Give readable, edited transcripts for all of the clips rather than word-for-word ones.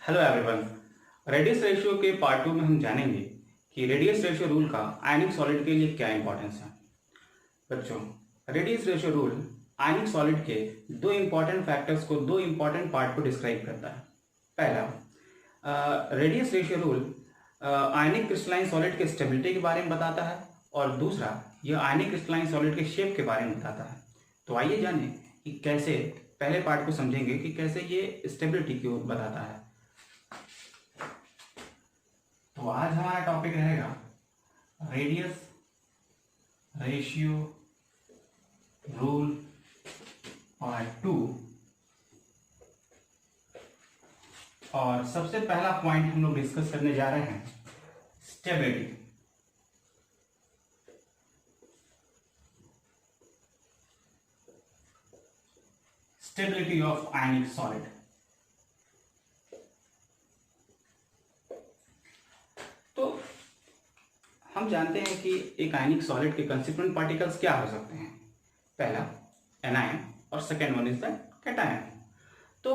Hello everyone. Radius ratio के part 2 में हम जानेंगे कि रेडियस रेशियो रूल का आयनिक सॉलिड के लिए क्या इंपॉर्टेंस है। बच्चों, रेडियस रेशियो रूल आयनिक सॉलिड के दो इंपॉर्टेंट फैक्टर्स को, दो इंपॉर्टेंट पार्ट को डिस्क्राइब करता है। पहला, रेडियस रेशियो रूल आयनिक क्रिस्टलाइन सॉलिड के स्टेबिलिटी के बारे में बताता है और दूसरा यह आयनिक क्रिस्टलाइन सॉलिड के शेप के बारे में बताता है। तो आइए जानें कि कैसे, पहले पार्ट को समझेंगे कि कैसे ये स्टेबिलिटी को बताता है। तो आज हमारा टॉपिक रहेगा रेडियस रेशियो रूल पार्ट 2। और सबसे पहला पॉइंट हम लोग डिस्कस करने जा रहे हैं stability. Stability of ionic solid. तो हम जानते हैं कि एक आयनिक सॉलिड के कंस्टिट्यूएंट पार्टिकल्स क्या हो सकते हैं। पहला एनायन और second one is the cation. तो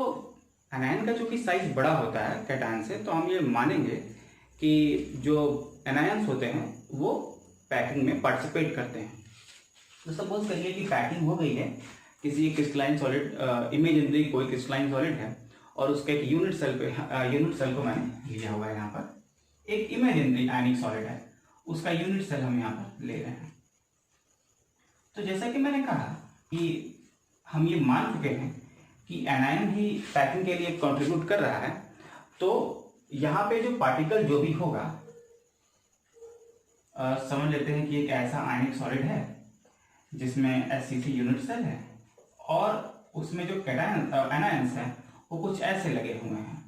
एनायन का चूंकि साइज बड़ा होता है कैटायन से, तो हम ये मानेंगे कि जो एनायंस होते हैं वो पैकिंग में पार्टिसिपेट करते हैं। तो सपोज करिए कि पैकिंग हो गई है किसी क्रिस्टलाइन सॉलिड, इमेजिनरी कोई क्रिस्टलाइन सॉलिड है और उसके एक यूनिट सेल को मैंने लिया हुआ है। यहाँ पर एक इमेजिनरी आयनिक सॉलिड है, उसका यूनिट सेल हम यहाँ पर ले रहे हैं। तो जैसा कि मैंने कहा कि हम ये मान चुके हैं कि एनायन ही पैकिंग के लिए कंट्रीब्यूट कर रहा है, तो यहाँ पे जो पार्टिकल जो भी होगा, समझ लेते हैं कि एक ऐसा आयनिक सॉलिड है जिसमें एससीसी यूनिट सेल है और उसमें जो कैटायन एनायंस है वो कुछ ऐसे लगे हुए हैं।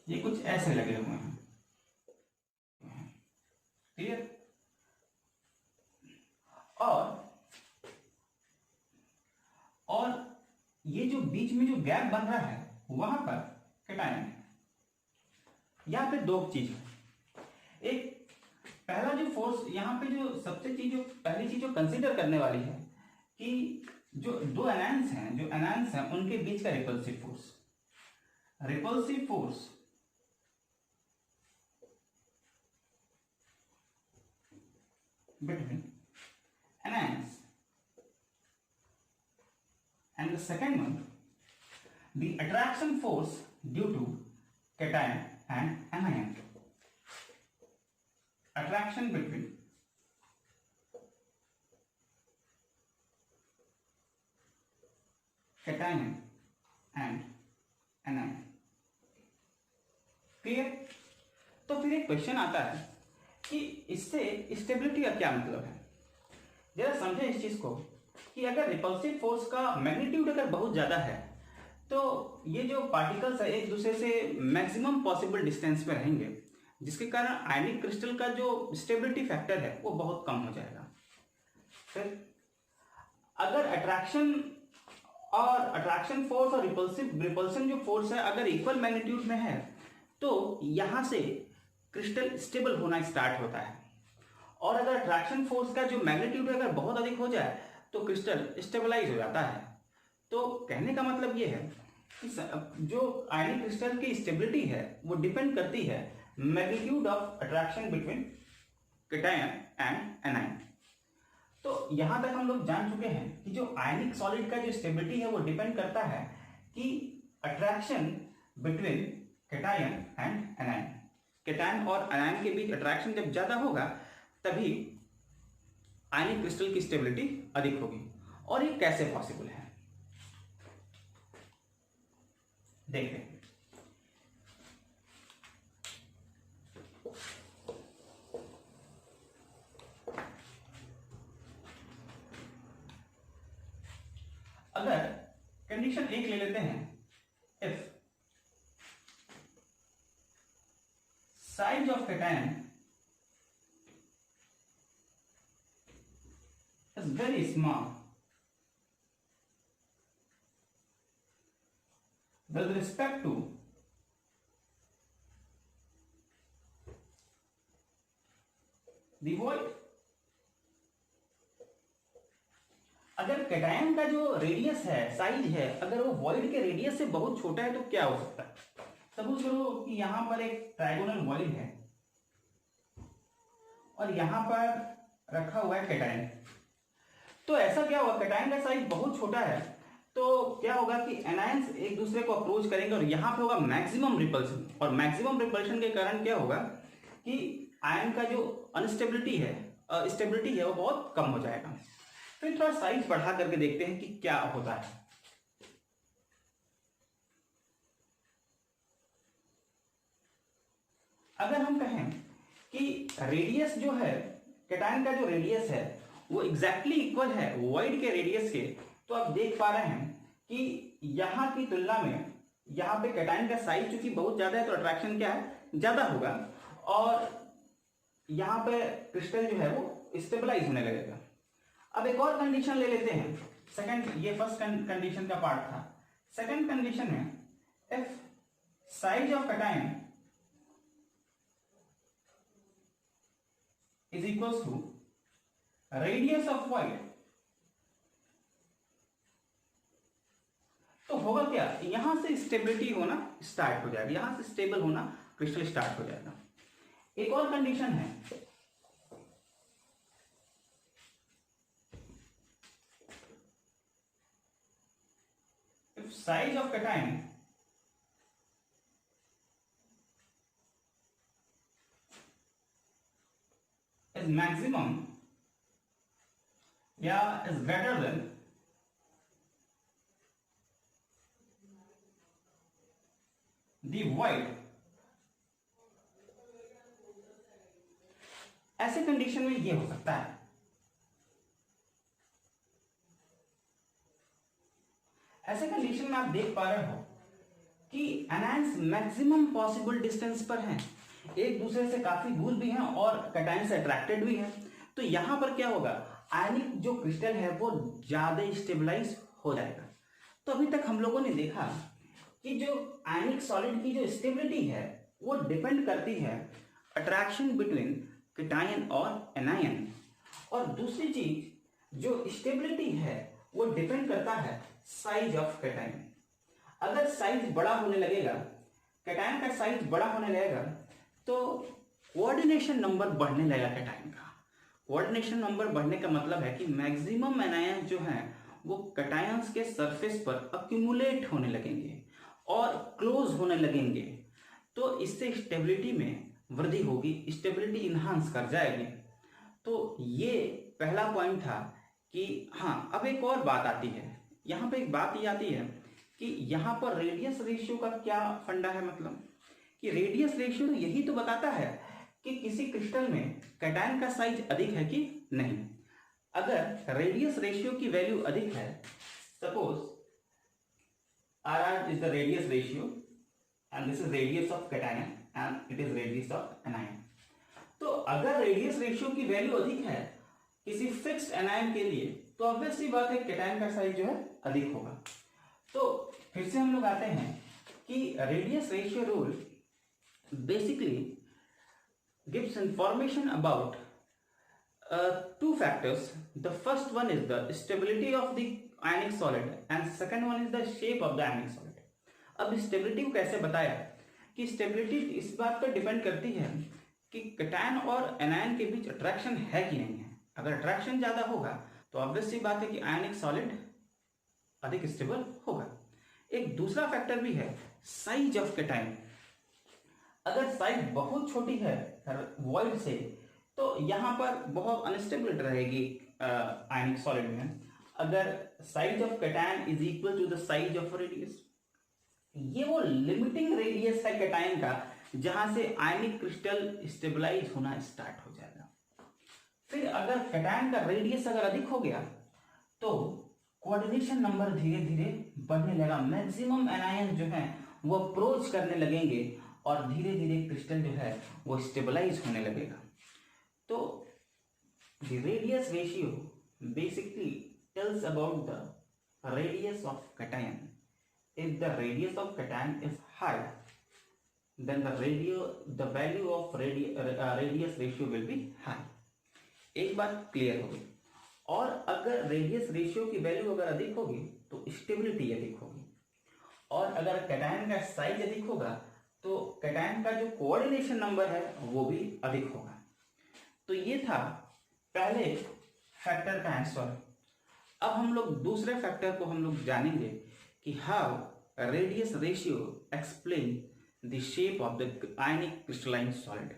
ये कुछ ऐसे लगे हुए हैं। क्लियर? और ये जो बीच में जो गैप बन रहा है वहां पर कैटायन है। यहां पे दो चीज है। एक पहला जो फोर्स यहाँ पे, जो सबसे चीज, जो पहली चीज जो कंसीडर करने वाली है कि जो दो एनायंस हैं उनके बीच का repulsive force. Repulsive force between anions, and the second one, the attraction force due to cation and anion. Attraction between cation and anion. Clear? तो फिर एक क्वेश्चन आता है कि इससे स्टेबिलिटी का क्या मतलब है। जरा समझें इस चीज को कि अगर रिपल्सिव फोर्स का मैग्नीट्यूड अगर बहुत ज्यादा है तो ये जो पार्टिकल्स है एक दूसरे से मैक्सिमम पॉसिबल डिस्टेंस पे रहेंगे, जिसके कारण आयनिक क्रिस्टल का जो स्टेबिलिटी फैक्टर है वो बहुत कम हो जाएगा। फिर अगर अट्रैक्शन फोर्स और रिपल्सन जो फोर्स है अगर इक्वल मैग्नीट्यूड में है तो यहां से क्रिस्टल स्टेबल होना स्टार्ट होता है। और अगर अट्रैक्शन फोर्स का जो मैग्नीट्यूड अगर बहुत अधिक हो जाए तो क्रिस्टल स्टेबलाइज हो जाता है। तो कहने का मतलब ये है कि जो आयनिक क्रिस्टल की स्टेबिलिटी है वो डिपेंड करती है magnitude of attraction between cation and anion. तो यहां तक हम लोग जान चुके हैं कि जो आयनिक सॉलिड का जो स्टेबिलिटी है वो डिपेंड करता है कि attraction between cation and anion. Cation और एनायन के बीच अट्रैक्शन जब ज्यादा होगा तभी आयनिक क्रिस्टल की स्टेबिलिटी अधिक होगी। और ये कैसे पॉसिबल है देखते हैं। अगर कंडीशन एक ले लेते हैं, if size of cation is very small with respect to the void, अगर कैटायन का जो रेडियस है, साइज है, अगर वो वॉइड के रेडियस से बहुत छोटा है तो क्या हो सकता है? सपोज करो कि यहां पर एक ट्राइगोनल वॉइड है और यहां पर रखा हुआ है कैटायन। तो ऐसा क्या होगा, कैटायन का साइज बहुत छोटा है तो क्या होगा कि एनायंस एक दूसरे को अप्रोच करेंगे और यहां पे होगा मैक्सिमम रिपल्शन, और मैक्सिमम रिपल्शन के कारण क्या होगा कि आयन का जो अनस्टेबिलिटी है, स्टेबिलिटी है, वो बहुत कम हो जाएगा। फिर थोड़ा साइज बढ़ा करके देखते हैं कि क्या होता है। अगर हम कहें कि रेडियस जो है, कैटायन का जो रेडियस है वो एग्जैक्टली इक्वल है वॉइड के रेडियस के, तो आप देख पा रहे हैं कि यहां की तुलना में यहां पे कैटायन का साइज चूंकि बहुत ज्यादा है तो अट्रैक्शन क्या है, ज्यादा होगा, और यहां पे क्रिस्टल जो है वो स्टेबलाइज होने लगेगा। अब एक और कंडीशन ले लेते हैं, सेकंड, ये फर्स्ट कंडीशन का पार्ट था। सेकंड कंडीशन में if size of cation is equals to radius of void, तो होगा क्या, यहां से स्टेबिलिटी होना स्टार्ट हो जाएगा, यहां से स्टेबल होना क्रिस्टल स्टार्ट हो जाएगा। एक और कंडीशन है, if size of cation is maximum या is greater than the void, ऐसे कंडीशन में ये हो सकता है। ऐसे कंडीशन में आप देख पा रहे हो कि एनायंस मैक्सिमम पॉसिबल डिस्टेंस पर हैं, एक दूसरे से काफी दूर भी हैं और कैटायन से अट्रैक्टेड भी हैं। तो यहां पर क्या होगा, आयनिक जो क्रिस्टल है वो ज्यादा स्टेबलाइज हो जाएगा। तो अभी तक हम लोगों ने देखा कि जो आयनिक सॉलिड की जो स्टेबिलिटी है वो डिपेंड करती है अट्रैक्शन बिटवीन कैटायन और एनायन, और दूसरी चीज जो स्टेबिलिटी है वो डिपेंड करता है साइज ऑफ कैटायन। अगर साइज बड़ा होने लगेगा, कैटायन का साइज बड़ा होने लगेगा, तो कोऑर्डिनेशन नंबर बढ़ने लगेगा कैटायन का। कोऑर्डिनेशन नंबर बढ़ने का मतलब है कि मैक्सिमम एनायन जो हैं वो कैटायंस के सरफेस पर अक्यूमुलेट होने लगेंगे और क्लोज होने लगेंगे। तो इससे स्टेबिलिटी में वृद्धि होगी, स्टेबिलिटी इन्हांस कर जाएगी। तो ये पहला पॉइंट था कि हाँ, अब एक और बात आती है, यहाँ पे एक बात ये आती है कि यहाँ पर रेडियस रेशियो का क्या फंडा है, मतलब कि रेडियस रेशियो यही तो बताता है कि किसी क्रिस्टल में कैटायन का साइज अधिक है कि नहीं। अगर रेडियस रेशियो की वैल्यू अधिक है, suppose RR is the radius ratio and this is radius of cation and it is radius of anion। तो अगर रेडियस रेशियो की वैल्यू अधिक है किसी फिक्स्ड एनायन के लिए, तो ऑब्वियस सी बात है कैटायन का साइज जो है अधिक होगा। तो फिर से हम लोग आते हैं कि radius ratio rule basically gives information about two factors. The first one is the stability of the ionic solid and second one is the shape of the ionic solid। अब स्टेबिलिटी को कैसे बताया कि स्टेबिलिटी इस बात पर depend करती है कि कैटायन और एनायन के बीच अट्रैक्शन है कि नहीं है। अगर अट्रैक्शन ज्यादा होगा तो ऑब्वियस सी बात है कि आयनिक सॉलिड अधिक स्टेबल होगा। एक दूसरा फैक्टर भी है साइज ऑफ कैटायन। अगर साइज बहुत छोटी है वॉइड से तो यहां पर बहुत अनस्टेबिलिटी रहेगी आयनिक सॉलिड में। अगर size of cation is equal to the size of radius, ये वो लिमिटिंग रेडियस है कैटायन का जहां से आयनिक क्रिस्टल स्टेबलाइज होना स्टार्ट हो जाएगा। फिर अगर कैटायन का रेडियस अगर अधिक हो गया तो कोऑर्डिनेशन नंबर धीरे धीरे बढ़ने लगा, मैक्सिमम एनायन जो है वो अप्रोच करने लगेंगे और धीरे धीरे क्रिस्टल जो है वो स्टेबलाइज होने लगेगा। तो the radius ratio basically tells about the radius of cation. If the radius of cation is high, then the value of radius ratio will be high। एक बात क्लियर होगी। और अगर रेडियस रेशियो की वैल्यू अगर अधिक होगी तो स्टेबिलिटी अधिक होगी, और अगर कैटायन का साइज अधिक होगा तो कैटायन का जो कोऑर्डिनेशन नंबर है वो भी अधिक होगा। तो ये था पहले फैक्टर का आंसर। अब हम लोग दूसरे फैक्टर को हम लोग जानेंगे कि how radius ratio explain the shape of the ionic crystalline solid.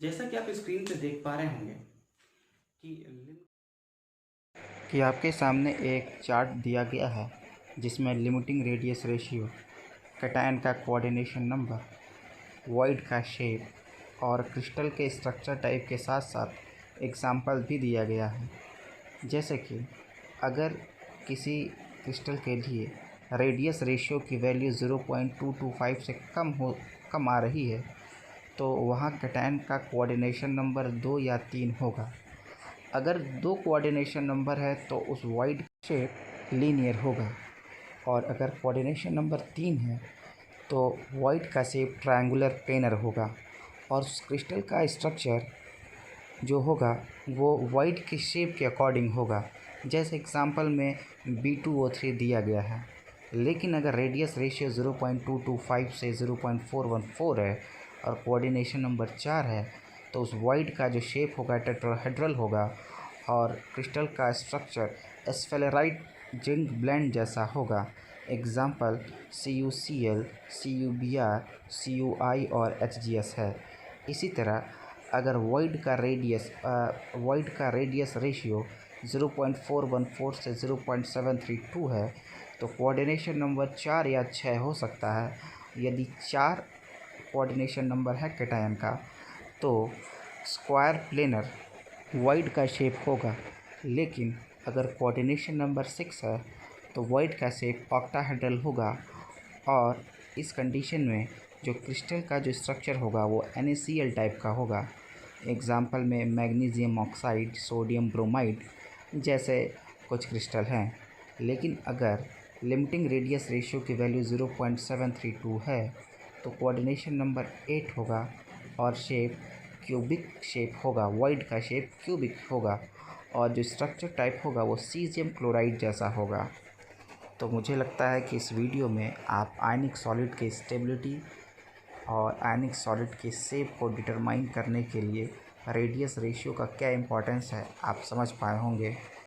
जैसा कि आप स्क्रीन पे देख पा रहे होंगे कि आपके सामने एक चार्ट दिया गया है जिसमें लिमिटिंग रेडियस रेशियो, कैटायन का कोऑर्डिनेशन नंबर, वॉइड का शेप और क्रिस्टल के स्ट्रक्चर टाइप के साथ साथ एग्जाम्पल भी दिया गया है। जैसे कि अगर किसी क्रिस्टल के लिए रेडियस रेशियो की वैल्यू 0.225 से कम आ रही है तो वहाँ कैटायन का कोऑर्डिनेशन नंबर 2 या 3 होगा। अगर 2 कोऑर्डिनेशन नंबर है तो उस वॉइड शेप लीनियर होगा, और अगर कोऑर्डिनेशन नंबर 3 है तो वॉइड का शेप ट्रायंगुलर प्लेनर होगा, और उस क्रिस्टल का स्ट्रक्चर जो होगा वो वॉइड के शेप के अकॉर्डिंग होगा, जैसे एग्जांपल में B2O3 दिया गया है। लेकिन अगर रेडियस रेशियो 0.225 से 0.414 है और कोऑर्डिनेशन नंबर 4 है तो उस वॉइड का जो शेप होगा टेट्राहेड्रल होगा, और क्रिस्टल का स्ट्रक्चर एस्फेलेराइट जिंक ब्लेंड जैसा होगा। एग्जांपल CuCl, CuBr, Cui और HGS है। इसी तरह अगर वॉइड का रेडियस रेशियो 0.414 से 0.732 है तो कोऑर्डिनेशन नंबर 4 या 6 हो सकता है। यदि 4 कोऑर्डिनेशन नंबर है कैटायन का तो स्क्वायर प्लेनर वॉइड का शेप होगा, लेकिन अगर कोऑर्डिनेशन नंबर 6 है तो वॉइड का शेप ऑक्टाहेड्रल होगा, और इस कंडीशन में जो क्रिस्टल का जो स्ट्रक्चर होगा वो NaCl टाइप का होगा। एग्जाम्पल में मैग्नीशियम ऑक्साइड, सोडियम ब्रोमाइड जैसे कुछ क्रिस्टल हैं। लेकिन अगर लिमिटिंग रेडियस रेशियो की वैल्यू 0.732 है तो कोऑर्डिनेशन नंबर 8 होगा, और शेप क्यूबिक शेप होगा, वॉइड का शेप क्यूबिक होगा, और जो स्ट्रक्चर टाइप होगा वो सीजियम क्लोराइड जैसा होगा। तो मुझे लगता है कि इस वीडियो में आप आयनिक सॉलिड के स्टेबिलिटी और आयनिक सॉलिड के शेप को डिटरमाइन करने के लिए रेडियस रेशियो का क्या इम्पोर्टेंस है आप समझ पाए होंगे।